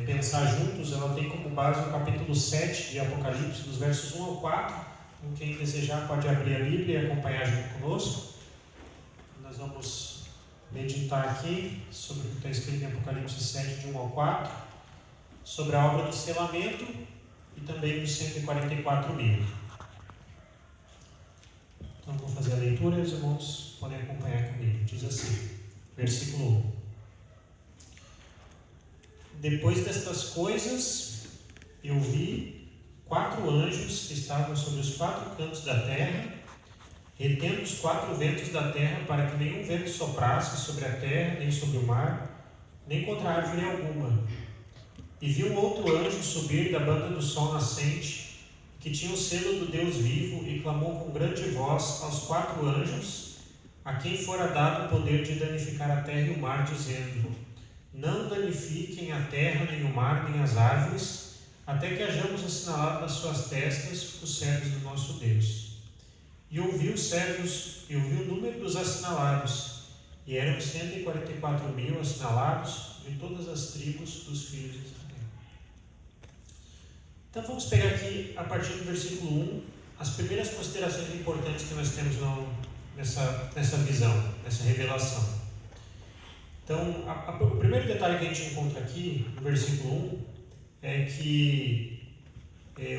pensar juntos, ela tem como base o capítulo 7 de Apocalipse, dos versos 1 ao 4. Então, quem desejar pode abrir a Bíblia e acompanhar junto conosco. Nós vamos meditar aqui sobre o que está escrito em Apocalipse 7, de 1 ao 4, sobre a obra do selamento e também dos 144.000. Então, vou fazer a leitura e os irmãos podem acompanhar comigo. Diz assim, versículo 1. Depois destas coisas, eu vi 4 anjos que estavam sobre os 4 cantos da terra, retendo os 4 ventos da terra, para que nenhum vento soprasse sobre a terra, nem sobre o mar, nem contra árvore alguma. E vi um outro anjo subir da banda do sol nascente, que tinha o selo do Deus vivo, e clamou com grande voz aos 4 anjos, a quem fora dado o poder de danificar a terra e o mar, dizendo: não danifiquem a terra, nem o mar, nem as árvores, até que hajamos assinalado nas suas testas os servos do nosso Deus. E ouvi o número dos assinalados, e eram 144.000 assinalados de todas as tribos dos filhos de Israel. Então vamos pegar aqui, a partir do versículo 1, as primeiras considerações importantes que nós temos nessa visão, nessa revelação. Então, o primeiro detalhe que a gente encontra aqui, no versículo 1, é que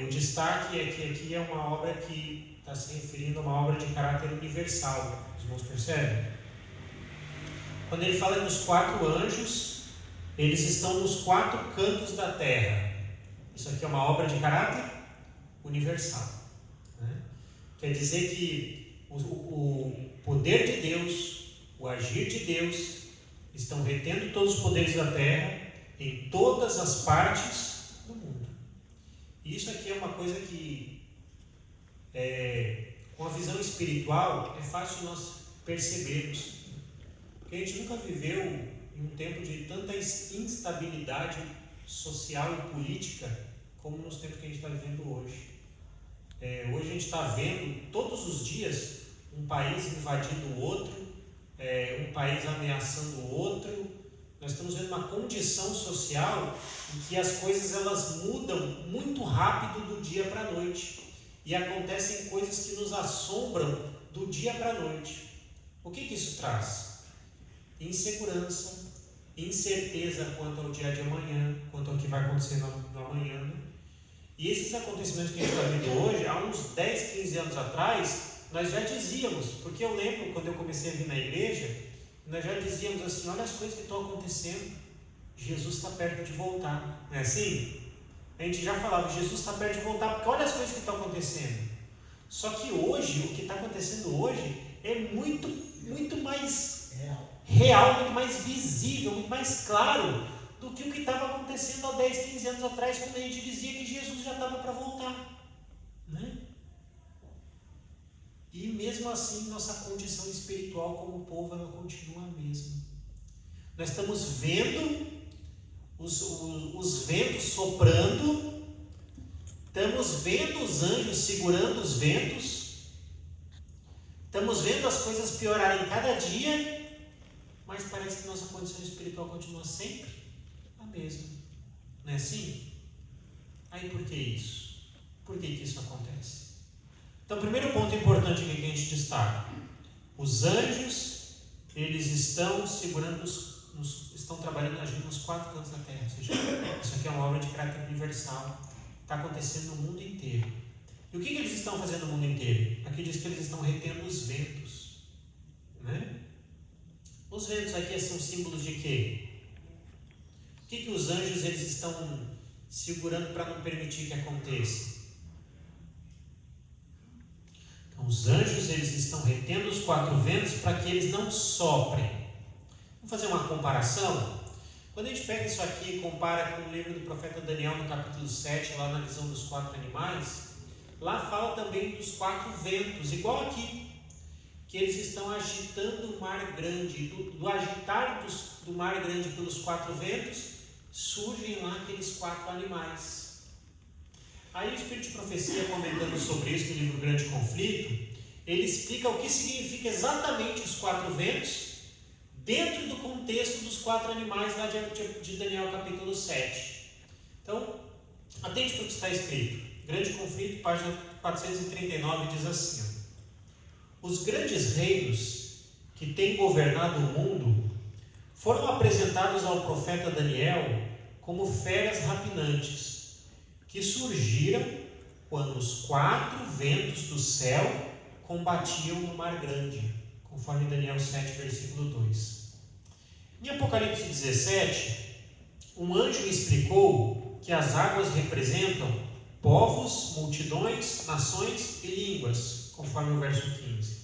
o destaque é que aqui é uma obra que está se referindo a uma obra de caráter universal. Os irmãos percebem? Quando ele fala dos 4 anjos, eles estão nos 4 cantos da terra. Isso aqui é uma obra de caráter universal, né? Quer dizer que o poder de Deus, o agir de Deus, estão retendo todos os poderes da terra em todas as partes do mundo. E isso aqui é uma coisa que, com a visão espiritual, é fácil nós percebermos. Porque a gente nunca viveu em um tempo de tanta instabilidade social e política como nos tempos que a gente está vivendo hoje. Hoje a gente está vendo todos os dias um país invadindo o outro, um país ameaçando o outro. Nós estamos vendo uma condição social em que as coisas elas mudam muito rápido do dia para a noite, e acontecem coisas que nos assombram do dia para a noite. O que isso traz? Insegurança, incerteza quanto ao dia de amanhã, quanto ao que vai acontecer no amanhã, né? E esses acontecimentos que a gente está vendo hoje, há uns 10, 15 anos atrás, nós já dizíamos, porque eu lembro quando eu comecei a vir na igreja, nós já dizíamos assim: olha as coisas que estão acontecendo, Jesus está perto de voltar, não é assim? A gente já falava, Jesus está perto de voltar, porque olha as coisas que estão acontecendo. Só que hoje, o que está acontecendo hoje é muito, muito mais real, muito mais visível, muito mais claro do que o que estava acontecendo há 10, 15 anos atrás, quando a gente dizia que Jesus já estava para voltar, né? E mesmo assim, nossa condição espiritual como povo, ela continua a mesma. Nós estamos vendo os ventos soprando, estamos vendo os anjos segurando os ventos, estamos vendo as coisas piorarem cada dia, mas parece que nossa condição espiritual continua sempre a mesma. Não é assim? Aí por que isso? Por que isso acontece? Então, o primeiro ponto importante que a gente destaca: os anjos, eles estão segurando, estão trabalhando, agindo nos 4 cantos da terra. Ou seja, isso aqui é uma obra de caráter universal, está acontecendo no mundo inteiro. E o que eles estão fazendo no mundo inteiro? Aqui diz que eles estão retendo os ventos, né? Os ventos aqui são símbolos de quê? O que os anjos eles estão segurando para não permitir que aconteça? Os anjos, eles estão retendo os 4 ventos para que eles não soprem. Vamos fazer uma comparação? Quando a gente pega isso aqui e compara com o livro do profeta Daniel, no capítulo 7, lá na visão dos 4 animais, lá fala também dos 4 ventos, igual aqui, que eles estão agitando o mar grande. Do agitar do mar grande pelos 4 ventos, surgem lá aqueles 4 animais. Aí o Espírito de Profecia, comentando sobre isso no livro Grande Conflito, ele explica o que significa exatamente os 4 ventos dentro do contexto dos 4 animais lá de Daniel capítulo 7. Então, atente para o que está escrito. Grande Conflito, página 439, diz assim: os grandes reinos que têm governado o mundo foram apresentados ao profeta Daniel como feras rapinantes, que surgiram quando os 4 ventos do céu combatiam no mar grande, conforme Daniel 7, versículo 2. Em Apocalipse 17, um anjo explicou que as águas representam povos, multidões, nações e línguas, conforme o verso 15.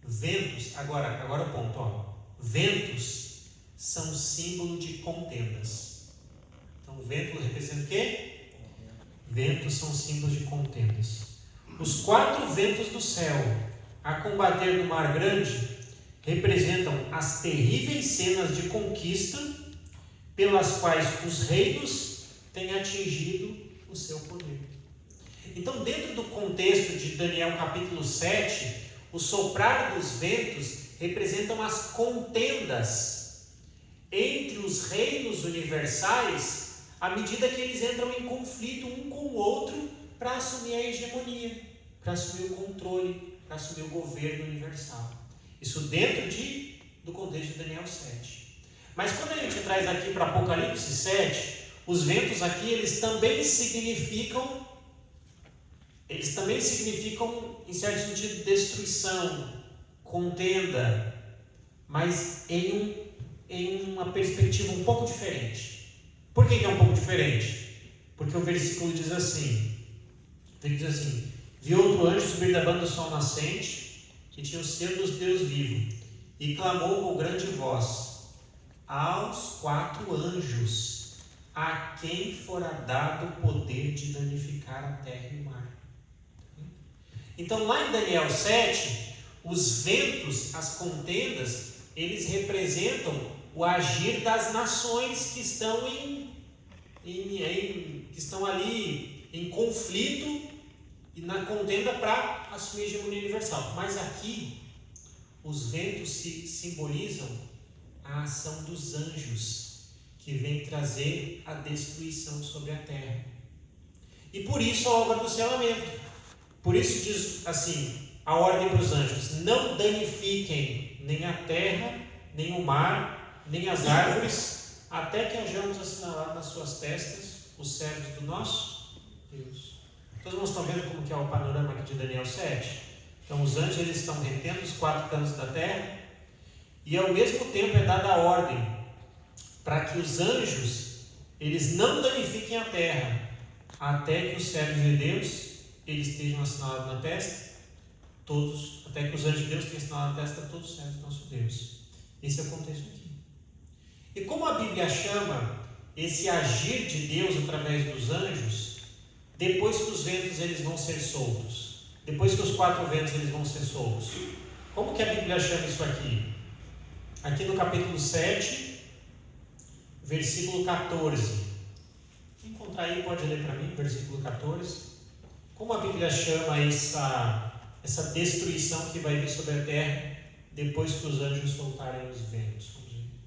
Ventos, agora o ponto, ventos são símbolo de contendas. Então, vento representa o quê? Ventos são símbolos de contendas. Os 4 ventos do céu a combater no mar grande representam as terríveis cenas de conquista pelas quais os reinos têm atingido o seu poder. Então, dentro do contexto de Daniel capítulo 7, o soprar dos ventos representam as contendas entre os reinos universais à medida que eles entram em conflito um com o outro para assumir a hegemonia, para assumir o controle, para assumir o governo universal. Isso dentro do contexto de Daniel 7. Mas quando a gente traz aqui para Apocalipse 7, os ventos aqui, eles também significam, em certo sentido, destruição, contenda, mas em uma perspectiva um pouco diferente. Por que é um pouco diferente? Porque o versículo diz assim, vi outro anjo subir da banda do sol nascente, que tinha o selo dos Deus vivo, e clamou com grande voz aos 4 anjos, a quem fora dado o poder de danificar a terra e o mar. Então, lá em Daniel 7, os ventos, as contendas, eles representam o agir das nações que estão que estão ali em conflito e na contenda para assumir a hegemonia universal. Mas aqui, os ventos simbolizam a ação dos anjos, que vem trazer a destruição sobre a terra. E por isso a obra do selamento. Por isso diz assim, a ordem para os anjos: não danifiquem nem a terra, nem o mar, nem as árvores, até que hajamos assinalado nas suas testas os servos do nosso Deus. Então, vocês estão vendo como que é o panorama aqui de Daniel 7? Então, os anjos, eles estão retendo os 4 cantos da terra, e ao mesmo tempo é dada a ordem para que os anjos, eles não danifiquem a terra, até que os servos de Deus, eles estejam assinalados na testa, até que os anjos de Deus tenham assinalado na testa todos os servos do nosso Deus. Esse é o contexto aqui. E como a Bíblia chama esse agir de Deus através dos anjos, depois que os ventos eles vão ser soltos, depois que os 4 ventos eles vão ser soltos, como que a Bíblia chama isso aqui? Aqui no capítulo 7, versículo 14. Quem encontrar aí pode ler para mim, versículo 14. Como a Bíblia chama essa destruição que vai vir sobre a terra depois que os anjos soltarem os ventos?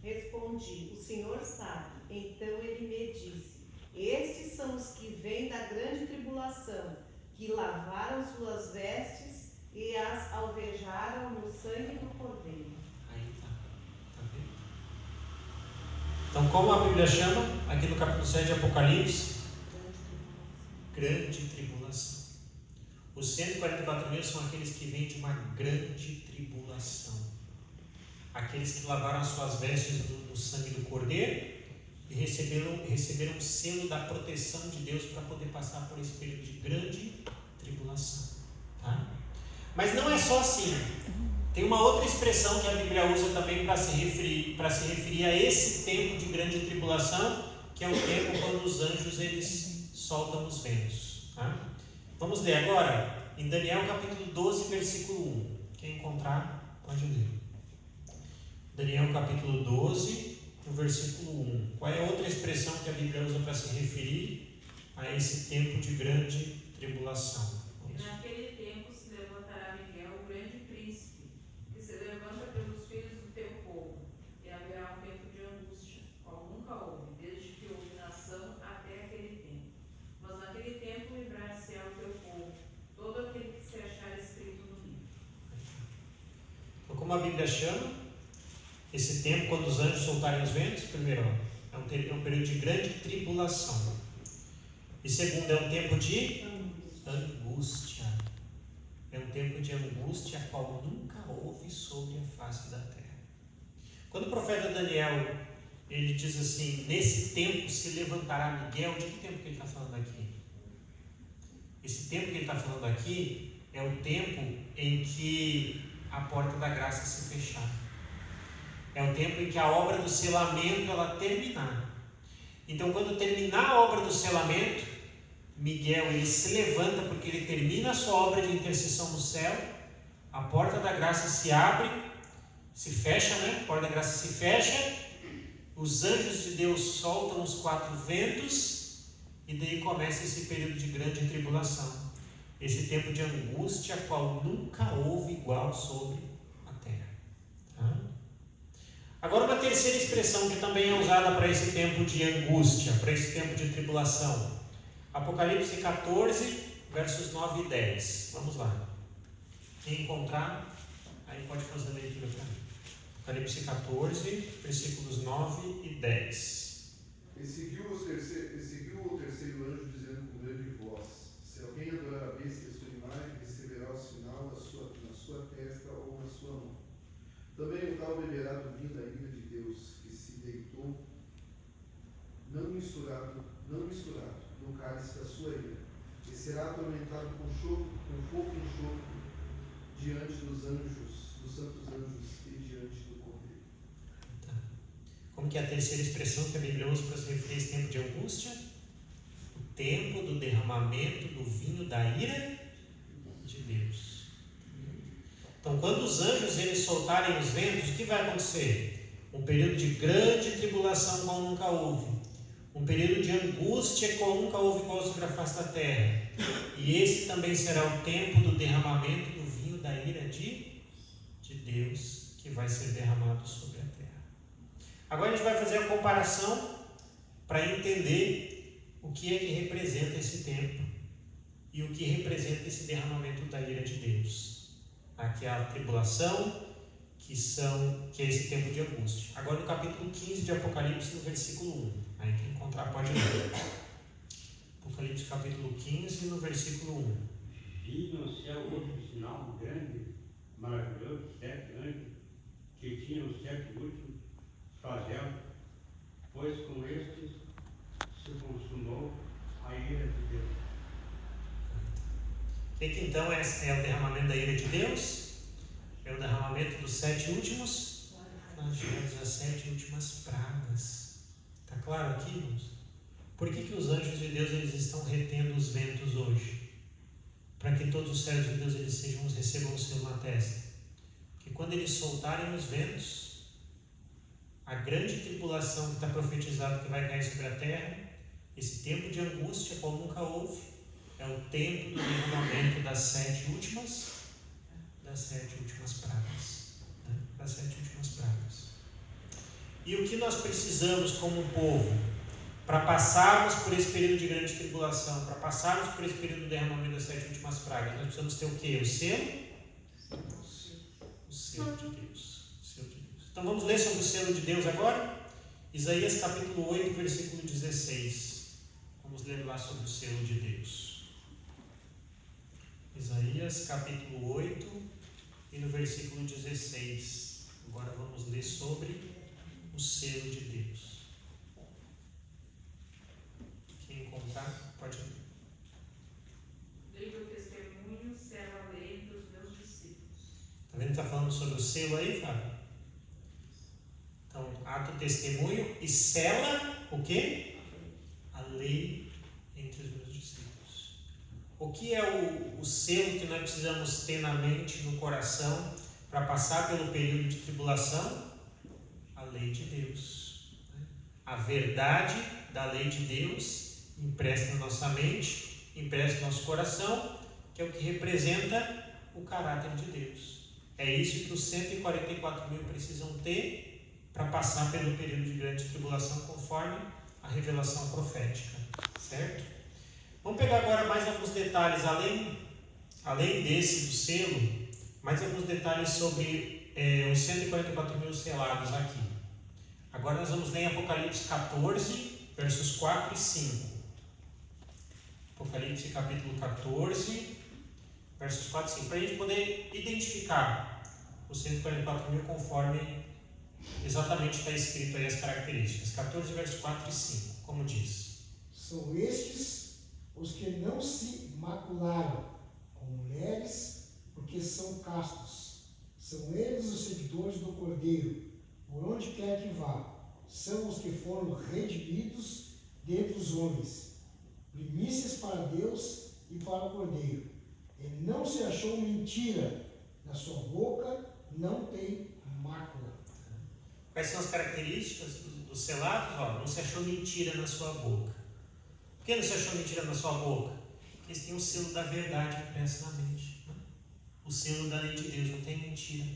Respondi: o Senhor sabe. Então ele me disse: estes são os que vêm da grande tribulação, que lavaram suas vestes e as alvejaram no sangue do Cordeiro. Aí tá vendo? Então, como a Bíblia chama aqui no capítulo 7 de Apocalipse? Grande tribulação. Os 144 mil são aqueles que vêm de uma grande tribulação. Aqueles que lavaram as suas vestes no sangue do Cordeiro e receberam o selo da proteção de Deus para poder passar por esse período de grande tribulação. Tá? Mas não é só assim. Tem uma outra expressão que a Bíblia usa também para se referir a esse tempo de grande tribulação, que é o tempo quando os anjos eles soltam os ventos. Tá? Vamos ler agora em Daniel capítulo 12, versículo 1. Quem encontrar, pode ler. Daniel capítulo 12, no versículo 1. Qual é a outra expressão que a Bíblia usa para se referir a esse tempo de grande tribulação? Naquele tempo se levantará Miguel, o grande príncipe, que se levanta pelos filhos do teu como a Bíblia chama esse tempo, quando os anjos soltarem os ventos? Primeiro, é um período de grande tribulação. E segundo, é um tempo de angústia. É um tempo de angústia a qual nunca houve sobre a face da terra. Quando o profeta Daniel, ele diz assim, nesse tempo se levantará Miguel, de que tempo que ele está falando aqui? Esse tempo que ele está falando aqui é o tempo em que a porta da graça se fechar. É o tempo em que a obra do selamento ela terminar. Então, quando terminar a obra do selamento, Miguel ele se levanta porque ele termina a sua obra de intercessão no céu, a porta da graça se abre, se fecha, né? A porta da graça se fecha, os anjos de Deus soltam os 4 ventos e daí começa esse período de grande tribulação. Esse tempo de angústia, qual nunca houve igual sobre a terra. Tá? Agora, uma terceira expressão que também é usada para esse tempo de angústia, para esse tempo de tribulação. Apocalipse 14, versos 9 e 10. Vamos lá. Quem encontrar, aí pode fazer a leitura para mim. Apocalipse 14, versículos 9 e 10. E seguiu o terceiro anjo dizendo com grande voz: se alguém adorar a besta e a sua imagem, receberá o sinal na sua testa ou na sua mão. Também o tal beberá do vinho da ira de Deus, que se deitou, não misturado no cálice da sua ira, e será atormentado com fogo e enxofre diante dos santos anjos e diante do Cordeiro. Tá. Como que é a terceira expressão que a Bíblia usa para se referir a esse tempo de angústia? O tempo do derramamento do vinho da ira de Deus. Então, quando os anjos eles soltarem os ventos, o que vai acontecer? Um período de grande tribulação como nunca houve. Um período de angústia como nunca houve igual sobre a face da terra. E esse também será o tempo do derramamento do vinho da ira de Deus, que vai ser derramado sobre a terra. Agora a gente vai fazer a comparação para entender o que é que representa esse tempo e o que representa esse derramamento da ira de Deus. Aqui é a tribulação, que é esse tempo de angústia. Agora no capítulo 15 de Apocalipse, no versículo 1. Aí quem encontrar pode ler. Apocalipse capítulo 15, no versículo 1. Vi no céu outro sinal grande, maravilhoso, 7 anjos, que tinham os 7 últimos flagelos, pois com estes se consumou a ira de Deus. O que então é o derramamento da ira de Deus? É o derramamento dos 7 últimos flagelos, as 7 últimas pragas. Está claro aqui, irmãos? Por que os anjos de Deus eles estão retendo os ventos hoje? Para que todos os servos de Deus eles recebam o selo na testa. Porque quando eles soltarem os ventos, a grande tribulação que está profetizada que vai cair sobre a terra, esse tempo de angústia como nunca houve, é o tempo do derramamento das 7 últimas pragas. Né? Das 7 últimas pragas. E o que nós precisamos como povo para passarmos por esse período de grande tribulação, para passarmos por esse período de derramamento das 7 últimas pragas? Nós precisamos ter o quê? O selo? O selo de Deus. Então vamos ler sobre o selo de Deus agora? Isaías capítulo 8, versículo 16. Vamos ler lá sobre o selo de Deus. Isaías capítulo 8 e no versículo 16. Agora vamos ler sobre o selo de Deus. Quem encontrar, pode ler. Dei o testemunho, selo a lei dos meus discípulos. Está vendo que está falando sobre o selo aí, Fábio? Então, ato testemunho e sela o quê? A lei entre os meus discípulos. O que é o selo que nós precisamos ter na mente, no coração, para passar pelo período de tribulação? A lei de Deus. A verdade da lei de Deus impressa na nossa mente, impressa no nosso coração, que é o que representa o caráter de Deus. É isso que os 144 mil precisam ter para passar pelo período de grande tribulação, conforme a revelação profética. Certo? Vamos pegar agora mais alguns detalhes, além desse do selo, mais alguns detalhes sobre os 144 mil selados aqui. Agora nós vamos ler em Apocalipse 14, versos 4 e 5. Apocalipse capítulo 14, versos 4 e 5. Para a gente poder identificar os 144 mil conforme exatamente está escrito aí as características. 14, versos 4 e 5. Como diz? São estes os que não se macularam com mulheres, porque são castos. São eles os seguidores do Cordeiro, por onde quer que vá. São os que foram redimidos dentre os homens, primícias para Deus e para o Cordeiro. E não se achou mentira na sua boca, não tem mácula. Quais são as características dos selados? Não se achou mentira na sua boca. Por que não se achou mentira na sua boca? Porque eles têm o selo da verdade impresso na mente. O selo da lei de Deus, não tem mentira.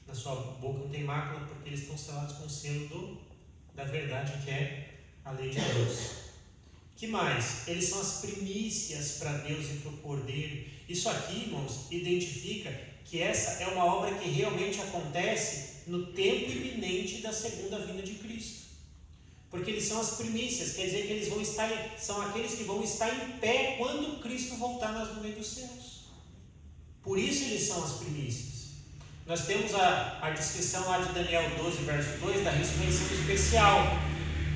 Na sua boca não tem mácula, porque eles estão selados com o selo da verdade, que é a lei de Deus. Que mais? Eles são as primícias para Deus e para o Cordeiro. Isso aqui, irmãos, identifica que essa é uma obra que realmente acontece no tempo iminente da segunda vinda de Cristo. Porque eles são as primícias, quer dizer que eles vão estar, são aqueles que vão estar em pé quando Cristo voltar nas nuvens dos céus. Por isso eles são as primícias. Nós temos a descrição lá de Daniel 12, verso 2, da ressurreição especial,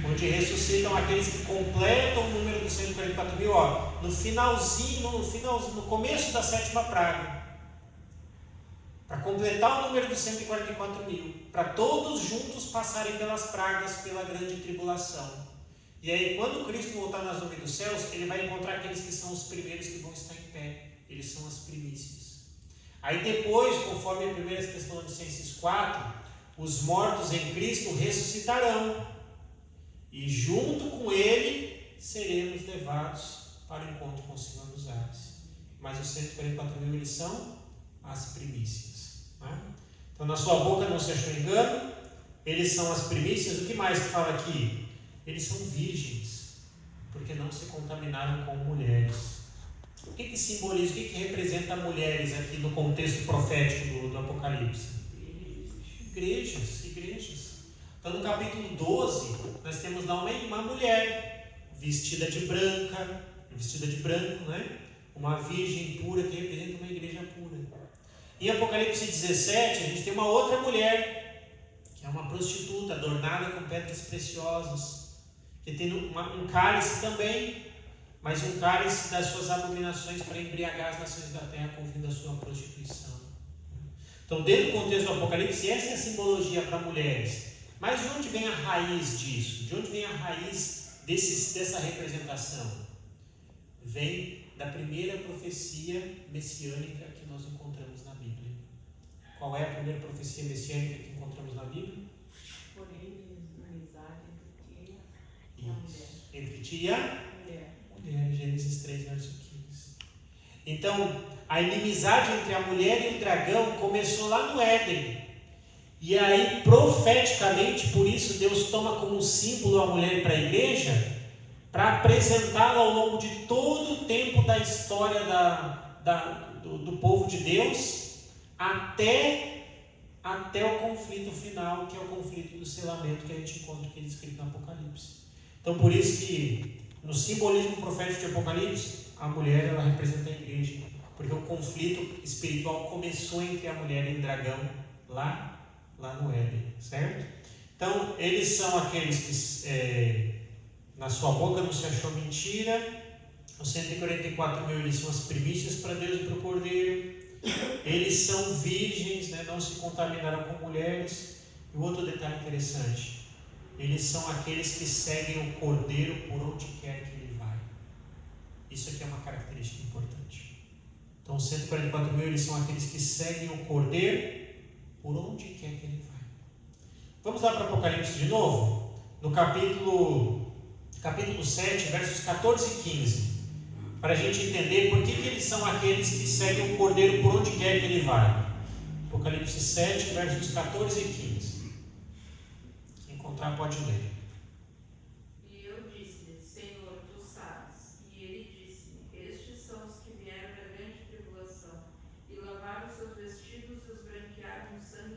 onde ressuscitam aqueles que completam o número dos 144 mil, no começo da sétima praga, para completar o número dos 144 mil, para todos juntos passarem pelas pragas, pela grande tribulação. E aí, quando Cristo voltar nas nuvens dos céus, ele vai encontrar aqueles que são os primeiros que vão estar em pé. Eles são as primícias. Aí depois, conforme 1 Tessalonicenses 4, os mortos em Cristo ressuscitarão. E junto com ele, seremos levados para o encontro com o Senhor dos ares. Mas os 144 mil, eles são as primícias. Né? Então, na sua boca não se achou engano. Eles são as primícias. O que mais que fala aqui? Eles são virgens, porque não se contaminaram com mulheres. O que simboliza, o que representa mulheres aqui no contexto profético do Apocalipse? Igrejas. Então, no capítulo 12, nós temos lá uma mulher vestida de branco, né? Uma virgem pura que representa uma igreja pura. Em Apocalipse 17, a gente tem uma outra mulher, que é uma prostituta, adornada com pedras preciosas, que tem um cálice também, mas um cálice das suas abominações para embriagar as nações da terra com o fim da sua prostituição. Então, dentro do contexto do Apocalipse, essa é a simbologia para mulheres. Mas de onde vem a raiz disso? De onde vem a raiz dessa representação? Vem da primeira profecia messiânica que nós encontramos na Bíblia. Qual é a primeira profecia messiânica que encontramos na Bíblia? Porém, inimizade entre ti e a mulher. Entre ti e a mulher. Gênesis 3, verso 15. Então, a inimizade entre a mulher e o dragão começou lá no Éden. E aí, profeticamente, por isso Deus toma como símbolo a mulher para a igreja, para apresentá-la ao longo de todo o tempo da história do povo de Deus, até o conflito final, que é o conflito do selamento que a gente encontra aqui descrito no Apocalipse. Então, por isso que no simbolismo profético de Apocalipse, a mulher ela representa a igreja, porque o conflito espiritual começou entre a mulher e o dragão lá no Éden, certo? Então, eles são aqueles que na sua boca não se achou mentira. Os 144 mil, eles são as primícias para Deus e para o Cordeiro. Eles são virgens, né? Não se contaminaram com mulheres. E outro detalhe interessante, eles são aqueles que seguem o Cordeiro por onde quer que ele vai. Isso aqui é uma característica importante. Então, os 144 mil, eles são aqueles que seguem o Cordeiro por onde quer que ele vai. Vamos lá para Apocalipse de novo? No capítulo 7, versos 14 e 15. Para a gente entender por que eles são aqueles que seguem o Cordeiro por onde quer que ele vai. Apocalipse 7, versos 14 e 15. Quem encontrar pode ler. E eu disse-lhe, Senhor, tu sabes. E ele disse-me, estes são os que vieram da grande tribulação, e lavaram seus vestidos e os branquearam no sangue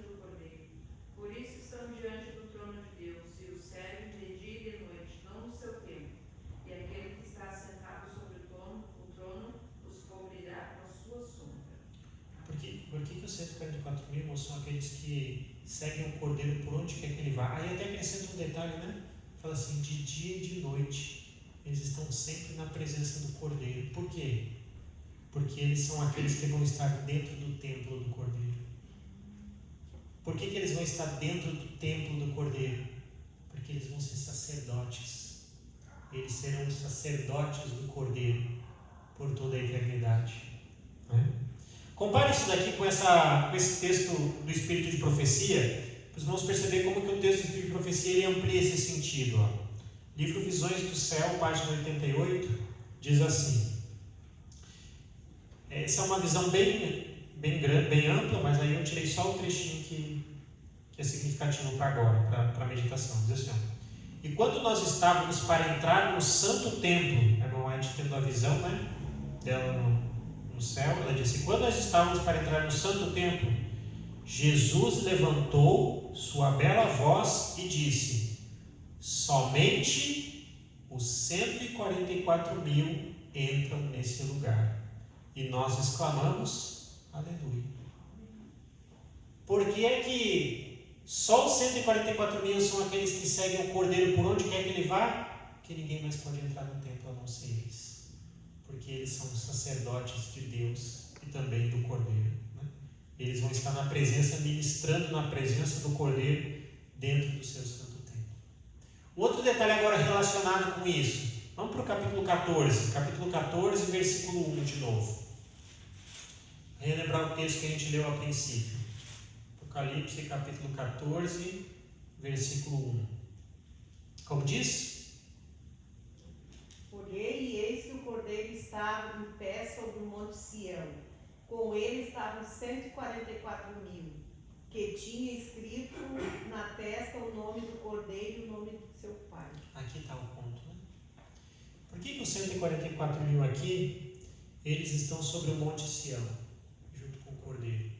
144 mil são aqueles que seguem o Cordeiro por onde quer que ele vá. Aí até acrescenta um detalhe, né? Fala assim, de dia e de noite, eles estão sempre na presença do Cordeiro. Por quê? Porque eles são aqueles que vão estar dentro do templo do Cordeiro. Por que eles vão estar dentro do templo do Cordeiro? Porque eles vão ser sacerdotes. Eles serão os sacerdotes do Cordeiro por toda a eternidade. Compare isso daqui com esse texto do Espírito de Profecia, para os irmãos perceber como que o texto do Espírito de Profecia ele amplia esse sentido. Livro Visões do Céu, página 88, diz assim. Essa é uma visão bem ampla, mas aí eu tirei só o trechinho que é significativo para agora, para a meditação. Diz assim, e quando nós estávamos para entrar no santo templo, a irmã White tendo a visão, né, dela no céu, ela disse, quando nós estávamos para entrar no santo templo, Jesus levantou sua bela voz e disse, somente os 144 mil entram nesse lugar. E nós exclamamos, aleluia. Por que é que só os 144 mil são aqueles que seguem o Cordeiro por onde quer que ele vá? Que ninguém mais pode entrar no templo a não ser eles. Porque eles são os sacerdotes de Deus e também do Cordeiro. Né? Eles vão estar na presença, ministrando na presença do Cordeiro dentro do seu santo templo. Outro detalhe agora relacionado com isso. Vamos para o capítulo 14. Capítulo 14, versículo 1 de novo. Relembrar o texto que a gente leu a princípio. Apocalipse, capítulo 14, versículo 1. Como diz? Olhei e eis que o Cordeiro estava em pé sobre o monte Sião. Com ele estavam 144 mil, que tinha escrito na testa o nome do Cordeiro e o nome de seu pai. Aqui está o ponto, né? Por que os 144 mil aqui, eles estão sobre o monte Sião, junto com o Cordeiro?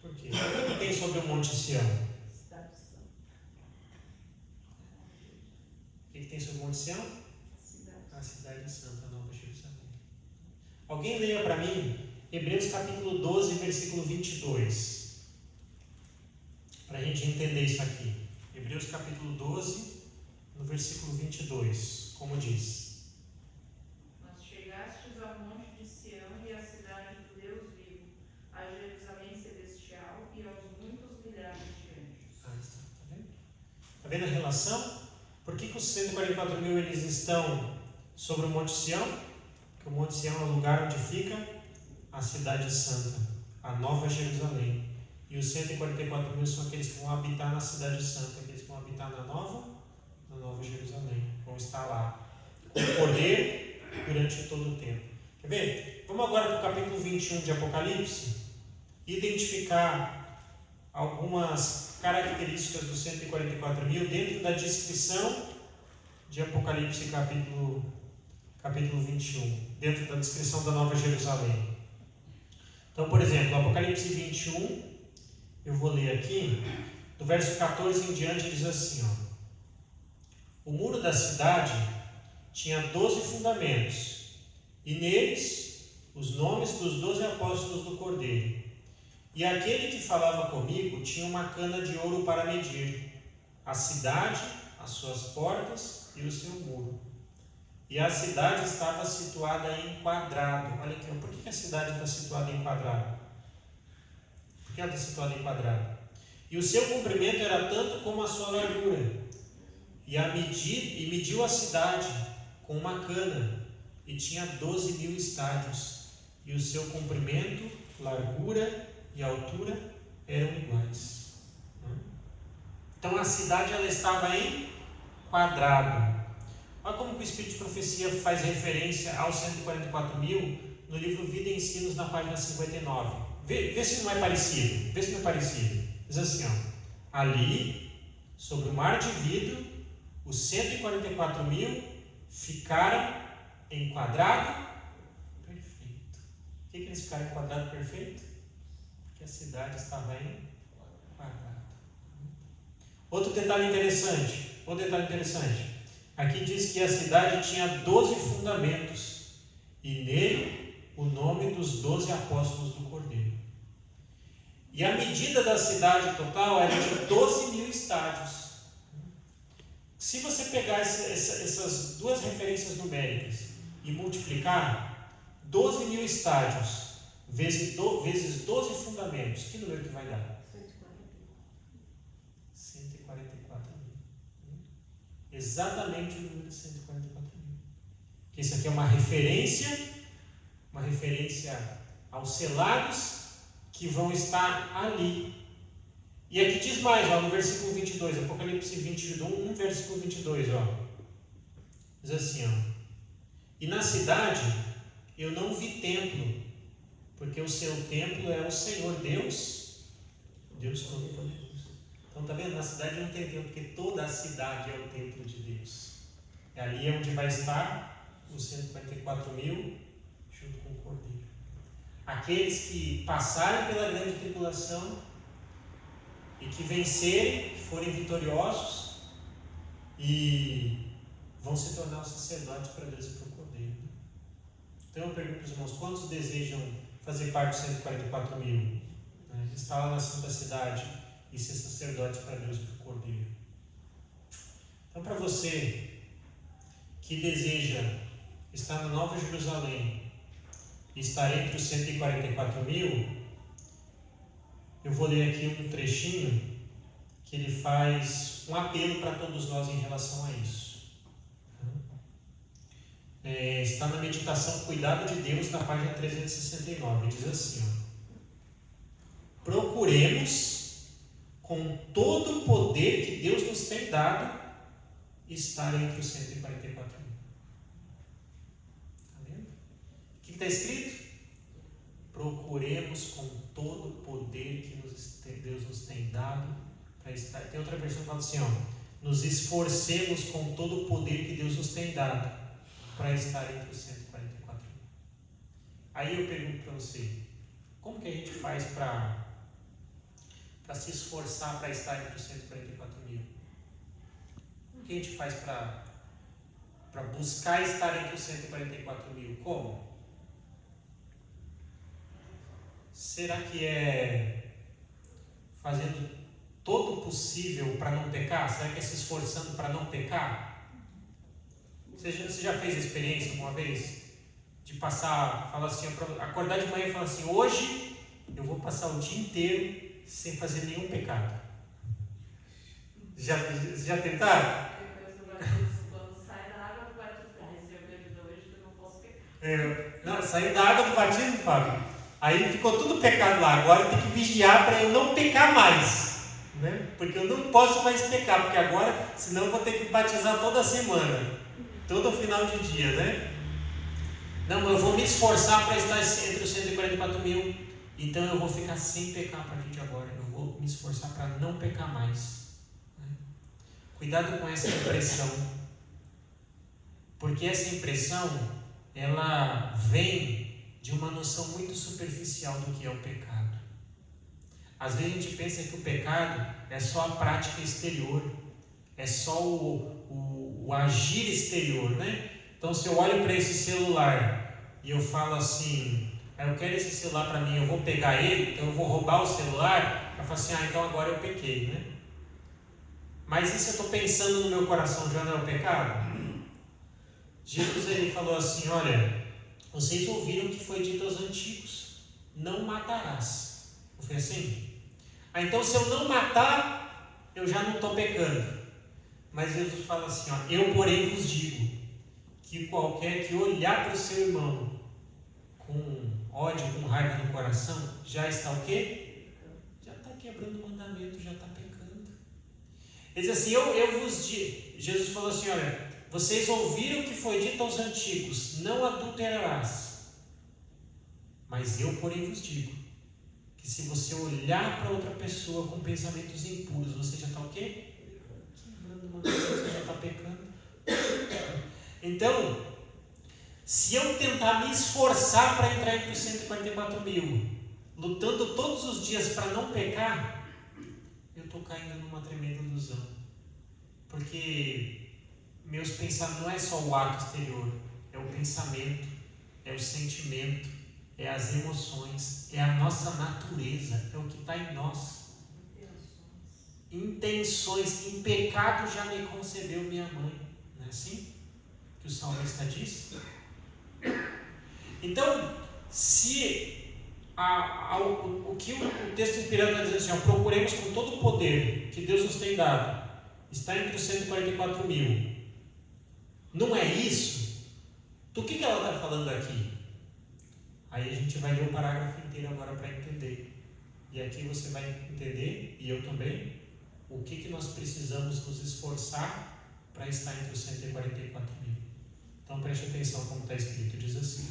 Por quê? O que tem sobre o monte Sião? Cidade Santa. O que tem sobre o monte Sião? A cidade santa, a Nova Jerusalém. Alguém leia para mim Hebreus capítulo 12, versículo 22. Para a gente entender isso aqui. Hebreus capítulo 12, no versículo 22. Como diz? Mas chegastes ao monte de Sião e à cidade do Deus vivo, a Jerusalém celestial e aos muitos milhares de anjos. Está vendo? Está vendo a relação? Por que os 144 mil eles estão sobre o monte Sião? Porque o monte Sião é o lugar onde fica a cidade santa, a Nova Jerusalém. E os 144 mil são aqueles que vão habitar na cidade santa, aqueles que vão habitar na Nova Jerusalém. Vão estar lá com o Cordeiro durante todo o tempo. Quer ver? Vamos agora para o capítulo 21 de Apocalipse identificar algumas características dos 144 mil dentro da descrição de Apocalipse capítulo 21, dentro da descrição da Nova Jerusalém. Então, por exemplo, Apocalipse 21, eu vou ler aqui, do verso 14 em diante, diz assim, o muro da cidade tinha 12 fundamentos, e neles os nomes dos 12 apóstolos do Cordeiro. E aquele que falava comigo tinha uma cana de ouro para medir a cidade, as suas portas e o seu muro. E a cidade estava situada em quadrado. Olha aqui, por que a cidade está situada em quadrado? Por que ela está situada em quadrado? E o seu comprimento era tanto como a sua largura. E mediu a cidade com uma cana, e tinha 12 mil estádios. E o seu comprimento, largura e altura eram iguais. Então a cidade ela estava em quadrado. Olha como que o Espírito de Profecia faz referência aos 144 mil no livro Vida e Ensinos, na página 59. Vê se não é parecido. Vê se não é parecido. Diz assim, ali, sobre o mar de vidro, os 144 mil ficaram em quadrado perfeito. Por que eles ficaram em quadrado perfeito? Porque a cidade estava em quadrado. Outro detalhe interessante. Aqui diz que a cidade tinha 12 fundamentos, e nele o nome dos 12 apóstolos do Cordeiro. E a medida da cidade total era de 12 mil estádios. Se você pegar essas duas referências numéricas e multiplicar 12 mil estádios vezes 12 fundamentos, que número que vai dar? 144 mil. Exatamente o número de 144 mil. Isso aqui é uma referência aos selados que vão estar ali. E aqui diz mais, ó, no versículo 22, Apocalipse 21, versículo 22, ó. Diz assim, ó. E na cidade eu não vi templo, porque o seu templo é o Senhor Deus Todo-Poderoso. Então, tá vendo? Na cidade não tem templo, porque toda a cidade é o templo de Deus. É ali onde vai estar os 144 mil, junto com o Cordeiro. Aqueles que passarem pela grande tribulação e que vencerem, forem vitoriosos e vão se tornar os sacerdotes para Deus e para o Cordeiro. Então eu pergunto para os irmãos, quantos desejam fazer parte dos 144 mil? Né? Estar lá na Santa Cidade e ser sacerdotes para Deus e para o Cordeiro. Então, para você que deseja estar na Nova Jerusalém e estar entre os 144 mil, eu vou ler aqui um trechinho que ele faz um apelo para todos nós em relação a isso. Está na meditação Cuidado de Deus, na página 369. Diz assim, ó: procuremos com todo o poder que Deus nos tem dado estar entre os 144 mil. Está vendo? O que está escrito? Procuremos com todo o poder que Deus nos tem dado para estar. Tem outra versão que fala assim, ó: nos esforcemos com todo o poder que Deus nos tem dado para estar entre os 144 mil. Aí eu pergunto para você, como que a gente faz para se esforçar para estar entre os 144 mil? Como que a gente faz para buscar estar entre os 144 mil? Como? Será que é fazendo todo o possível para não pecar? Será que é se esforçando para não pecar? Você já fez a experiência uma vez de passar, falar assim, acordar de manhã e falar assim, hoje eu vou passar o dia inteiro sem fazer nenhum pecado? Já tentaram? Depois do batismo, quando sai da água do batismo, Senhor, me ajuda hoje que eu não posso pecar. Não, saiu da água do batismo, Fábio. Aí ficou tudo pecado lá. Agora eu tenho que vigiar para eu não pecar mais, né? Porque eu não posso mais pecar, porque agora, senão eu vou ter que batizar toda semana, todo final de dia, né? Não, eu vou me esforçar para estar entre os 144 mil, então eu vou ficar sem pecar para a gente agora. Eu vou me esforçar para não pecar mais, né? Cuidado com essa impressão, porque essa impressão, ela vem de uma noção muito superficial do que é o pecado. Às vezes a gente pensa que o pecado é só a prática exterior, é só o agir exterior, né? Então, se eu olho para esse celular e eu falo assim, eu quero esse celular para mim, eu vou pegar ele, então eu vou roubar o celular, eu falo assim, então agora eu pequei, né? Mas e se eu estou pensando no meu coração, já não é o pecado? Jesus, ele falou assim, olha, vocês ouviram que foi dito aos antigos, não matarás. Não foi assim? Então, se eu não matar, eu já não estou pecando. Mas Jesus fala assim, ó, eu porém vos digo, que qualquer que olhar para o seu irmão com ódio, com raiva no coração, já está o quê? Já está quebrando o mandamento, já está pecando. Ele diz assim, eu vos digo, Jesus falou assim, olha, vocês ouviram que foi dito aos antigos, não adulterarás. Mas eu, porém, vos digo, que se você olhar para outra pessoa com pensamentos impuros, você já está o quê? Quebrando o mandamento, você já está pecando. Então, se eu tentar me esforçar para entrar entre os 144 mil, lutando todos os dias para não pecar, eu estou caindo numa tremenda ilusão. Porque meus pensamentos não é só o ato exterior, é o pensamento, é o sentimento, é as emoções, é a nossa natureza, é o que está em nós. Intenções. Em pecado já me concebeu minha mãe. Não é assim que o salmista diz? Então, se o que o texto inspirado está dizendo assim, procuremos com todo o poder que Deus nos tem dado, está entre os 144 mil. Não é isso? Do que ela está falando aqui? Aí a gente vai ler o parágrafo inteiro agora para entender. E aqui você vai entender, e eu também, o que nós precisamos nos esforçar para estar entre os 144 mil. Então preste atenção como está escrito, diz assim: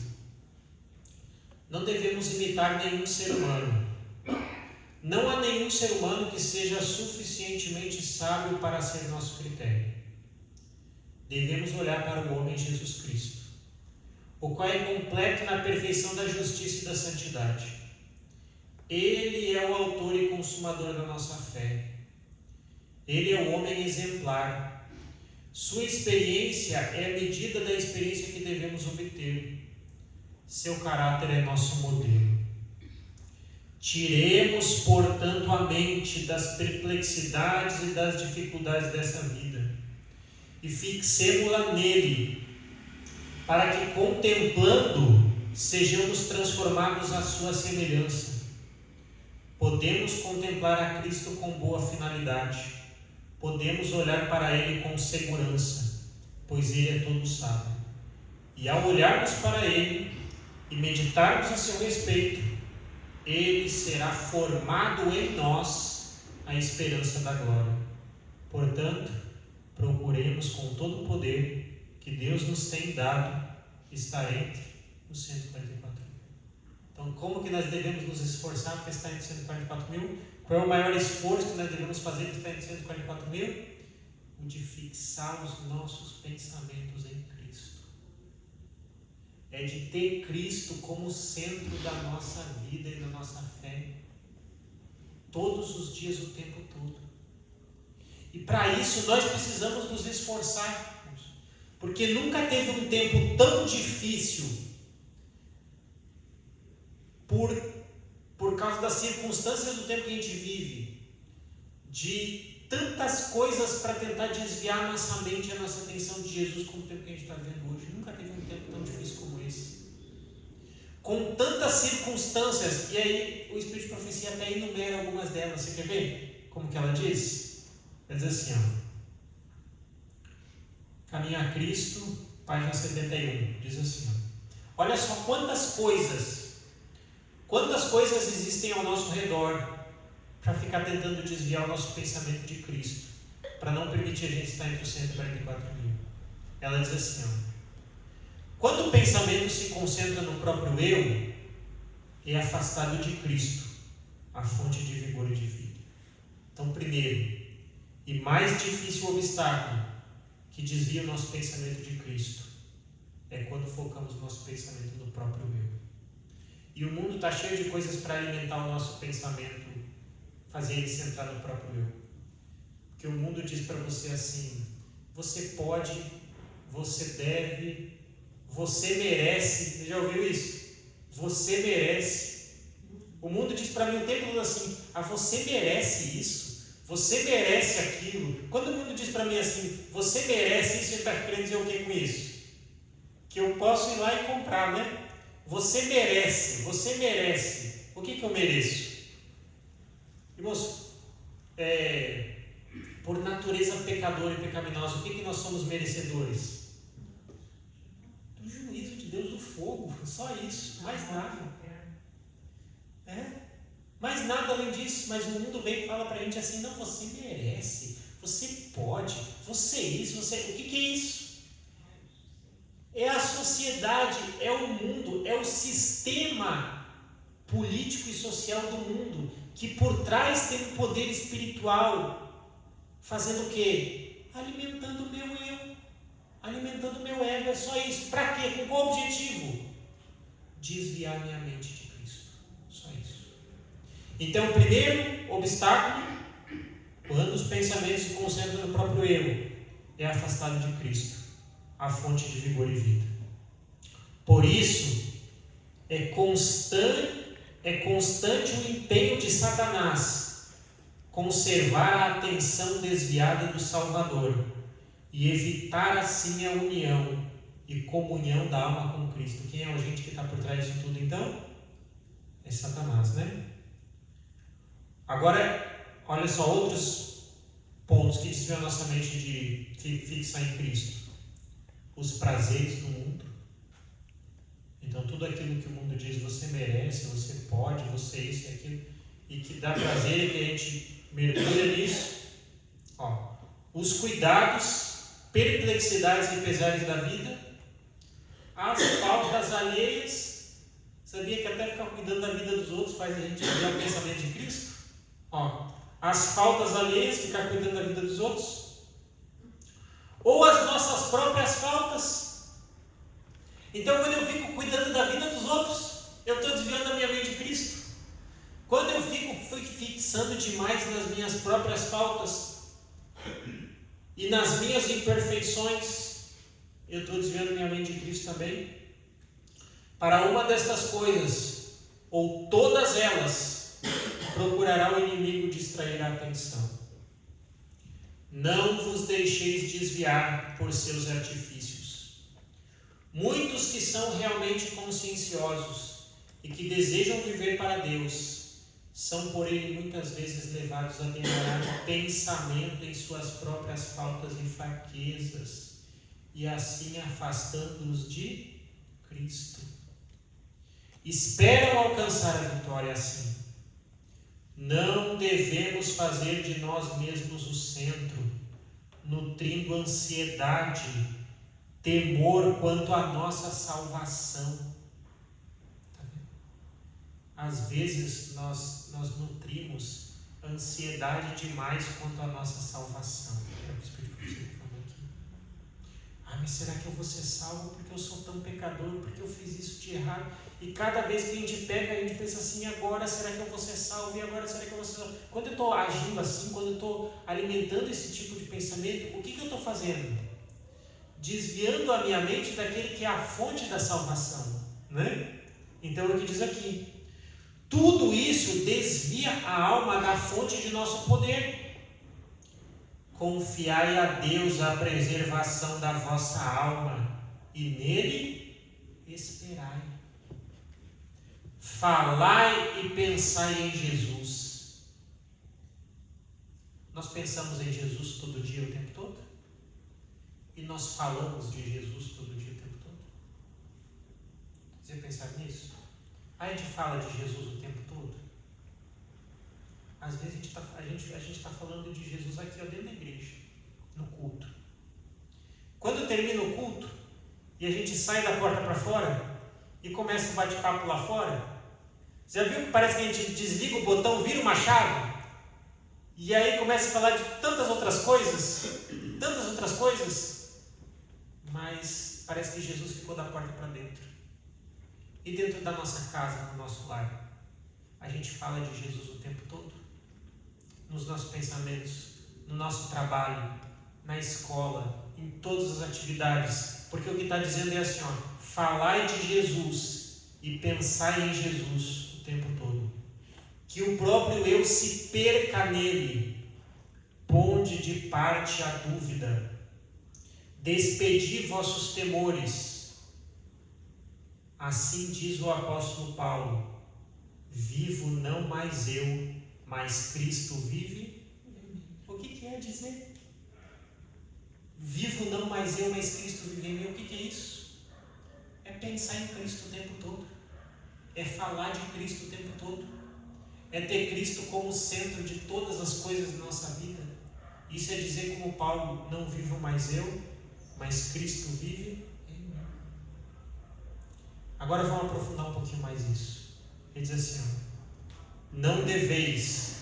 não devemos imitar nenhum ser humano. Não há nenhum ser humano que seja suficientemente sábio para ser nosso critério. Devemos olhar para o homem Jesus Cristo, o qual é completo na perfeição da justiça e da santidade. Ele é o autor e consumador da nossa fé. Ele é o homem exemplar. Sua experiência é a medida da experiência que devemos obter. Seu caráter é nosso modelo. Tiremos, portanto, a mente das perplexidades e das dificuldades dessa vida e fixemo-la nele, para que, contemplando, sejamos transformados à sua semelhança. Podemos contemplar a Cristo com boa finalidade. Podemos olhar para Ele com segurança, pois Ele é todo sábio. E ao olharmos para Ele e meditarmos a seu respeito, Ele será formado em nós a esperança da glória. Portanto, procuremos com todo o poder que Deus nos tem dado estar entre os 144 mil. Então, como que nós devemos nos esforçar para estar entre 144 mil? Qual é o maior esforço que nós devemos fazer para estar entre 144 mil? O de fixar os nossos pensamentos em Cristo. É de ter Cristo como centro da nossa vida e da nossa fé. Todos os dias, o tempo todo. E para isso nós precisamos nos esforçar. Porque nunca teve um tempo tão difícil por causa das circunstâncias do tempo que a gente vive, de tantas coisas para tentar desviar a nossa mente e a nossa atenção de Jesus como o tempo que a gente está vivendo hoje. Nunca teve um tempo tão difícil como esse. Com tantas circunstâncias, e aí o Espírito de Profecia até enumera algumas delas. Você quer ver como que ela diz? Ela diz assim, Caminho a Cristo, página 71, diz assim, olha só quantas coisas existem ao nosso redor para ficar tentando desviar o nosso pensamento de Cristo, para não permitir a gente estar entre os 144 mil. Ela diz assim, quando o pensamento se concentra no próprio eu, é afastado de Cristo, a fonte de vigor e de vida. Então, primeiro e mais difícil obstáculo que desvia o nosso pensamento de Cristo é quando focamos o nosso pensamento no próprio eu. E o mundo está cheio de coisas para alimentar o nosso pensamento, fazer ele centrar no próprio eu. Porque o mundo diz para você assim, você pode, você deve, você merece. Você já ouviu isso? Você merece. O mundo diz para mim o tempo todo assim, você merece isso. Você merece aquilo. Quando o mundo diz para mim assim, você merece isso, ele está querendo dizer o que com isso? Que eu posso ir lá e comprar, né? Você merece, você merece. O que eu mereço? Irmãos, por natureza pecadora e pecaminosa, o que nós somos merecedores? Do juízo de Deus, do fogo, só isso, mais nada. Mais nada além disso, mas o mundo vem e fala pra gente assim, não, você merece, você pode, você isso, você... O que é isso? É a sociedade, é o mundo, é o sistema político e social do mundo, que por trás tem um poder espiritual, fazendo o quê? Alimentando o meu eu, alimentando o meu ego, é só isso. Para quê? Com qual objetivo? Desviar minha mente de Cristo, só isso. Então, o primeiro obstáculo, quando os pensamentos se concentram no próprio eu, é afastado de Cristo, a fonte de vigor e vida. Por isso, é constante o empenho de Satanás conservar a atenção desviada do Salvador e evitar assim a união e comunhão da alma com Cristo. Quem é o agente que está por trás disso tudo então? É Satanás, né? Agora, olha só outros pontos que desviam a nossa mente de fixar em Cristo. Os prazeres do mundo. Então, tudo aquilo que o mundo diz, você merece, você pode, você isso e aquilo, e que dá prazer e que a gente mergulha nisso. Ó, os cuidados, perplexidades e pesares da vida, as faltas alheias. Sabia que até ficar cuidando da vida dos outros faz a gente desviar o pensamento de Cristo? Ó, as faltas alheias, ficar cuidando da vida dos outros, ou as nossas próprias faltas. Então, quando eu fico cuidando da vida dos outros, eu estou desviando a minha mente de Cristo. Quando eu fico fixando demais nas minhas próprias faltas e nas minhas imperfeições, eu estou desviando minha mente de Cristo também. Para uma destas coisas, ou todas elas, procurará o inimigo distrair a atenção. Não vos deixeis desviar por seus artifícios. Muitos que são realmente conscienciosos e que desejam viver para Deus, são por ele muitas vezes levados a demorar pensamento em suas próprias faltas e fraquezas, e assim afastando-os de Cristo. Esperam alcançar a vitória assim. Não devemos fazer de nós mesmos o centro, nutrindo ansiedade, temor quanto à nossa salvação. Tá vendo? Às vezes nós nutrimos ansiedade demais quanto à nossa salvação. É o que o Espírito Santo está falando aqui. Mas será que eu vou ser salvo porque eu sou tão pecador, porque eu fiz isso de errado? E cada vez que a gente pega, a gente pensa assim, agora será que eu vou ser salvo? E agora será que eu vou ser salvo? Quando eu estou agindo assim, quando eu estou alimentando esse tipo de pensamento, o que eu estou fazendo? Desviando a minha mente daquele que é a fonte da salvação, né? Então é o que diz aqui. Tudo isso desvia a alma da fonte de nosso poder. Confiai a Deus a preservação da vossa alma e nele esperai. Falai e pensai em Jesus. Nós pensamos em Jesus todo dia, o tempo todo? E nós falamos de Jesus todo dia, o tempo todo? Você pensar nisso? A gente fala de Jesus o tempo todo? Às vezes a gente está falando de Jesus aqui dentro da igreja, no culto. Quando termina o culto e a gente sai da porta para fora e começa o bate-papo lá fora, já viu que parece que a gente desliga o botão, vira uma chave e aí começa a falar de tantas outras coisas, mas parece que Jesus ficou da porta para dentro. E dentro da nossa casa, no nosso lar, a gente fala de Jesus o tempo todo? Nos nossos pensamentos, no nosso trabalho, na escola, em todas as atividades, porque o que está dizendo é assim, falai de Jesus e pensai em Jesus o tempo todo. Que o próprio eu se perca nele, ponde de parte a dúvida, despedi vossos temores. Assim diz o apóstolo Paulo: vivo não mais eu, mas Cristo vive em mim. O que quer dizer? Vivo não mais eu, mas Cristo vive em mim. O que é isso? É pensar em Cristo o tempo todo. É falar de Cristo o tempo todo. É ter Cristo como centro de todas as coisas da nossa vida. Isso é dizer como Paulo: não vivo mais eu, mas Cristo vive em mim. Agora vamos aprofundar um pouquinho mais isso. Ele diz assim: não deveis,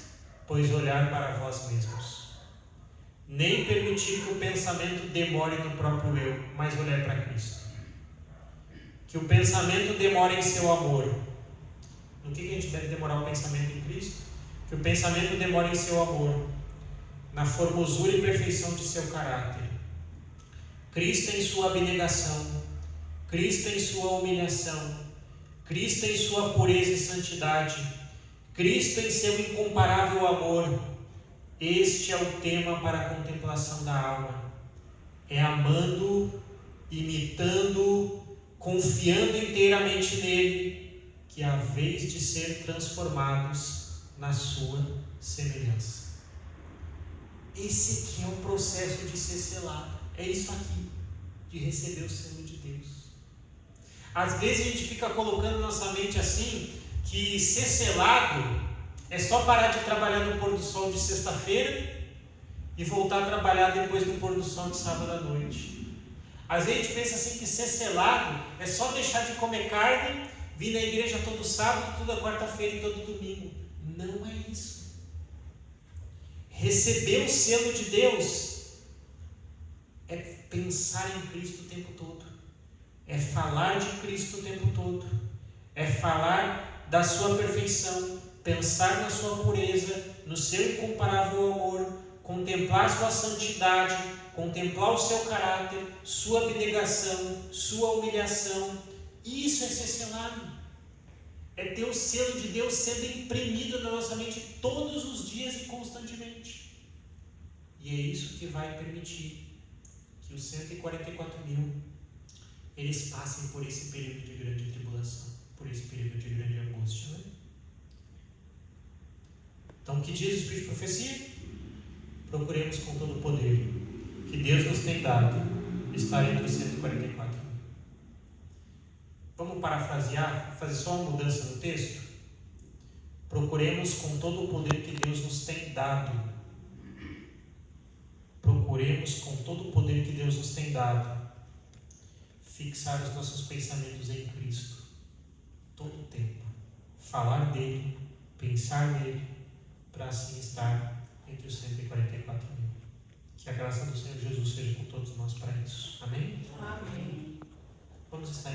pois, olhar para vós mesmos, nem permitir que o pensamento demore no próprio eu, mas olhar para Cristo. Que o pensamento demore em seu amor. No que a gente deve demorar o pensamento em Cristo? Que o pensamento demore em seu amor, na formosura e perfeição de seu caráter. Cristo em sua abnegação, Cristo em sua humilhação, Cristo em sua pureza e santidade, Cristo em seu incomparável amor. Este é o tema para a contemplação da alma. É amando, imitando, confiando inteiramente nele, que é a vez de ser transformados na sua semelhança. Esse aqui é o processo de ser selado. É isso aqui, de receber o selo de Deus. Às vezes a gente fica colocando na nossa mente assim, que ser selado é só parar de trabalhar no pôr do sol de sexta-feira e voltar a trabalhar depois do pôr do sol de sábado à noite. Às vezes a gente pensa assim que ser selado é só deixar de comer carne, vir na igreja todo sábado, toda quarta-feira e todo domingo. Não é isso. Receber o selo de Deus é pensar em Cristo o tempo todo, é falar de Cristo o tempo todo, é falar da sua perfeição, pensar na sua pureza, no seu incomparável amor, contemplar sua santidade, contemplar o seu caráter, sua abnegação, sua humilhação. Isso é ser selado. É ter o selo de Deus sendo imprimido na nossa mente todos os dias e constantemente. E é isso que vai permitir que os 144.000 eles passem por esse período de grande tribulação, por esse período de grande angústia. Né? Então, o que diz o Espírito de Profecia? Procuremos com todo o poder que Deus nos tem dado estar entre os 144.000. Vamos parafrasear, fazer só uma mudança no texto? Procuremos com todo o poder que Deus nos tem dado. Procuremos com todo o poder que Deus nos tem dado fixar os nossos pensamentos em Cristo todo o tempo, falar dele, pensar nele, para assim estar entre os 144.000. Que a graça do Senhor Jesus seja com todos nós para isso. Amém? Amém. Vamos estar